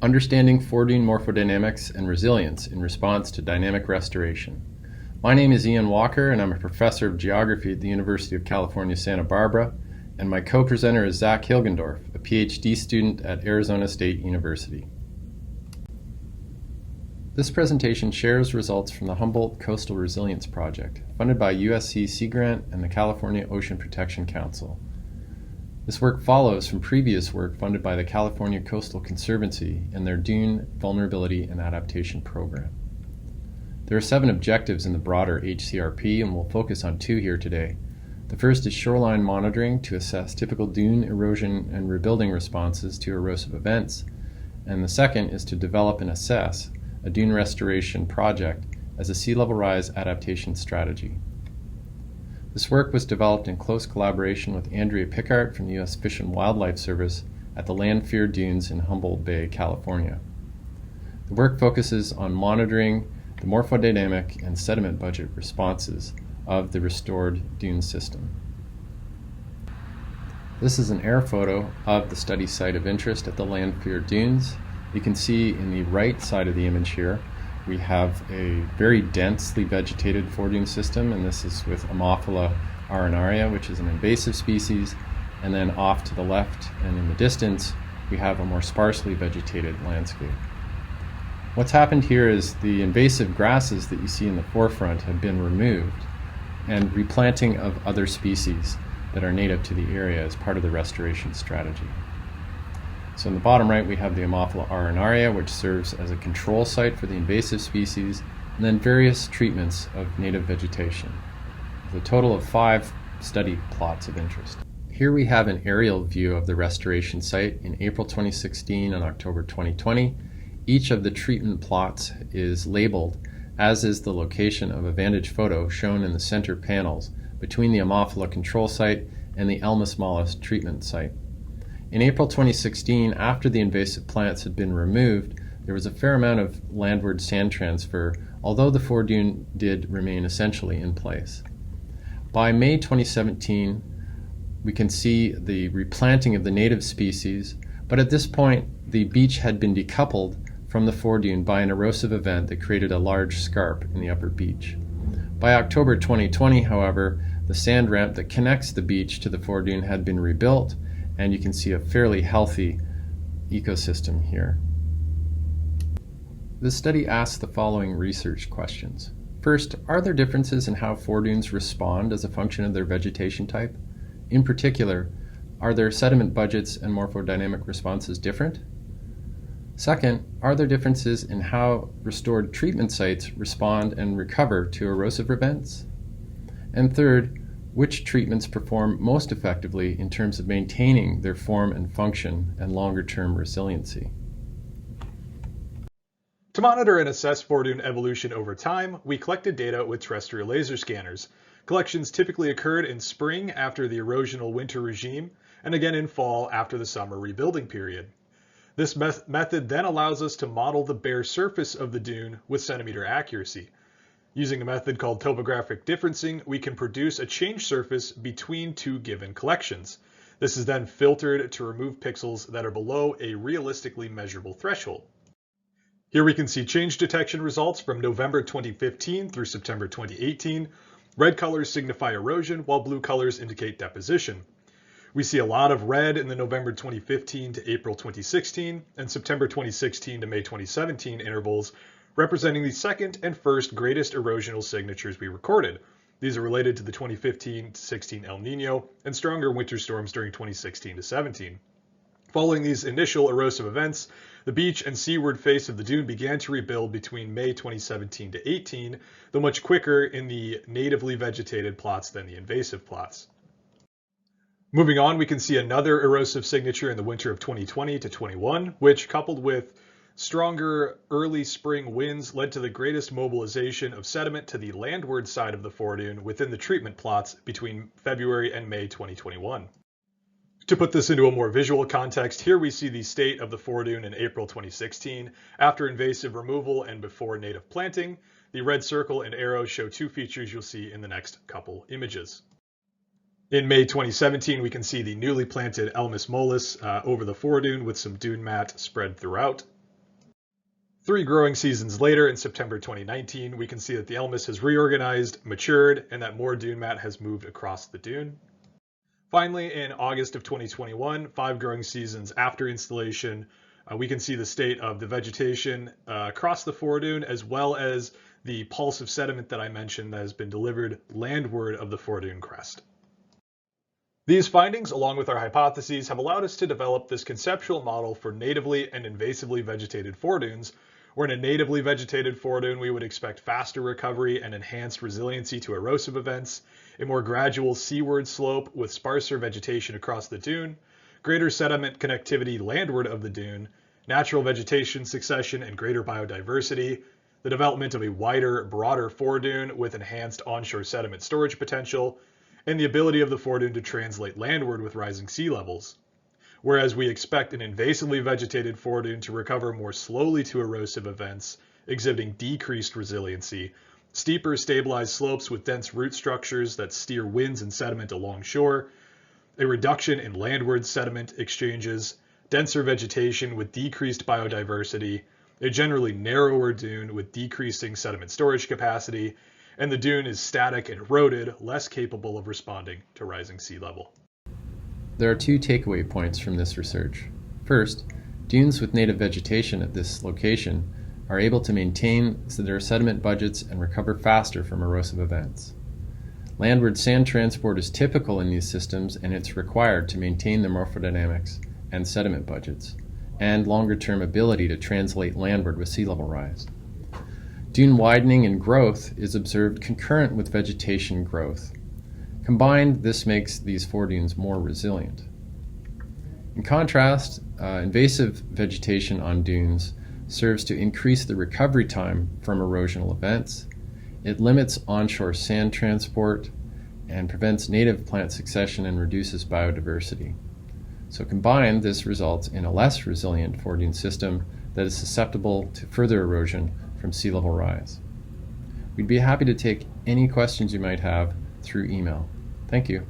Understanding Foredune Morphodynamics and Resilience in Response to Dynamic Restoration. My name is Ian Walker, and I'm a professor of geography at the University of California, Santa Barbara, and my co-presenter is Zach Hilgendorf, a PhD student at Arizona State University. This presentation shares results from the Humboldt Coastal Resilience Project, funded by USC Sea Grant and the California Ocean Protection Council. This work follows from previous work funded by the California Coastal Conservancy and their Dune Vulnerability and Adaptation Program. There are 7 objectives in the broader HCRP, and we'll focus on 2 here today. The first is shoreline monitoring to assess typical dune erosion and rebuilding responses to erosive events, and the second is to develop and assess a dune restoration project as a sea level rise adaptation strategy. This work was developed in close collaboration with Andrea Pickart from the U.S. Fish and Wildlife Service at the Lanphere Dunes in Humboldt Bay, California. The work focuses on monitoring the morphodynamic and sediment budget responses of the restored dune system. This is an air photo of the study site of interest at the Lanphere Dunes. You can see in the right side of the image here, we have a very densely vegetated foredune system, and this is with Ammophila arenaria, which is an invasive species, and then off to the left and in the distance, we have a more sparsely vegetated landscape. What's happened here is the invasive grasses that you see in the forefront have been removed, and replanting of other species that are native to the area as part of the restoration strategy. So in the bottom right, we have the Ammophila arenaria, which serves as a control site for the invasive species, and then various treatments of native vegetation, with a total of 5 study plots of interest. Here we have an aerial view of the restoration site in April 2016 and October 2020. Each of the treatment plots is labeled, as is the location of a vantage photo shown in the center panels between the Ammophila control site and the Elmus mollis treatment site. In April 2016, after the invasive plants had been removed, there was a fair amount of landward sand transfer, although the foredune did remain essentially in place. By May 2017, we can see the replanting of the native species, but at this point, the beach had been decoupled from the foredune by an erosive event that created a large scarp in the upper beach. By October 2020, however, the sand ramp that connects the beach to the foredune had been rebuilt, and you can see a fairly healthy ecosystem here. This study asks the following research questions. First, are there differences in how foredunes respond as a function of their vegetation type? In particular, are their sediment budgets and morphodynamic responses different? Second, are there differences in how restored treatment sites respond and recover to erosive events? And third, which treatments perform most effectively in terms of maintaining their form and function and longer-term resiliency? To monitor and assess foredune evolution over time, we collected data with terrestrial laser scanners. Collections typically occurred in spring after the erosional winter regime, and again in fall after the summer rebuilding period. This method then allows us to model the bare surface of the dune with centimeter accuracy. Using a method called topographic differencing, we can produce a change surface between 2 given collections. This is then filtered to remove pixels that are below a realistically measurable threshold. Here we can see change detection results from November 2015 through September 2018. Red colors signify erosion, while blue colors indicate deposition. We see a lot of red in the November 2015 to April 2016 and September 2016 to May 2017 intervals, representing the second and first greatest erosional signatures we recorded. These are related to the 2015-16 El Nino and stronger winter storms during 2016-17. Following these initial erosive events, the beach and seaward face of the dune began to rebuild between May 2017 to 18, though much quicker in the natively vegetated plots than the invasive plots. Moving on, we can see another erosive signature in the winter of 2020 to 21, which, coupled with stronger early spring winds, led to the greatest mobilization of sediment to the landward side of the foredune within the treatment plots between February and May 2021. To put this into a more visual context, here we see the state of the foredune in April 2016 after invasive removal and before native planting. The red circle and arrow show 2 features you'll see in the next couple images. In May 2017, we can see the newly planted Elmus mollis over the foredune with some dune mat spread throughout. 3 growing seasons later, in September 2019, we can see that the Elmas has reorganized, matured, and that more dune mat has moved across the dune. Finally, in August of 2021, 5 growing seasons after installation, we can see the state of the vegetation across the foredune, as well as the pulse of sediment that I mentioned that has been delivered landward of the foredune crest. These findings, along with our hypotheses, have allowed us to develop this conceptual model for natively and invasively vegetated foredunes, where in a natively vegetated foredune, we would expect faster recovery and enhanced resiliency to erosive events, a more gradual seaward slope with sparser vegetation across the dune, greater sediment connectivity landward of the dune, natural vegetation succession and greater biodiversity, the development of a wider, broader foredune with enhanced onshore sediment storage potential, and the ability of the foredune to translate landward with rising sea levels. Whereas we expect an invasively vegetated foredune to recover more slowly to erosive events, exhibiting decreased resiliency, steeper stabilized slopes with dense root structures that steer winds and sediment along shore, a reduction in landward sediment exchanges, denser vegetation with decreased biodiversity, a generally narrower dune with decreasing sediment storage capacity, and the dune is static and eroded, less capable of responding to rising sea level. There are 2 takeaway points from this research. First, dunes with native vegetation at this location are able to maintain their sediment budgets and recover faster from erosive events. Landward sand transport is typical in these systems, and it's required to maintain the morphodynamics and sediment budgets, and longer-term ability to translate landward with sea level rise. Dune widening and growth is observed concurrent with vegetation growth. Combined, this makes these foredunes more resilient. In contrast, invasive vegetation on dunes serves to increase the recovery time from erosional events. It limits onshore sand transport and prevents native plant succession and reduces biodiversity. So combined, this results in a less resilient foredune system that is susceptible to further erosion from sea level rise. We'd be happy to take any questions you might have through email. Thank you.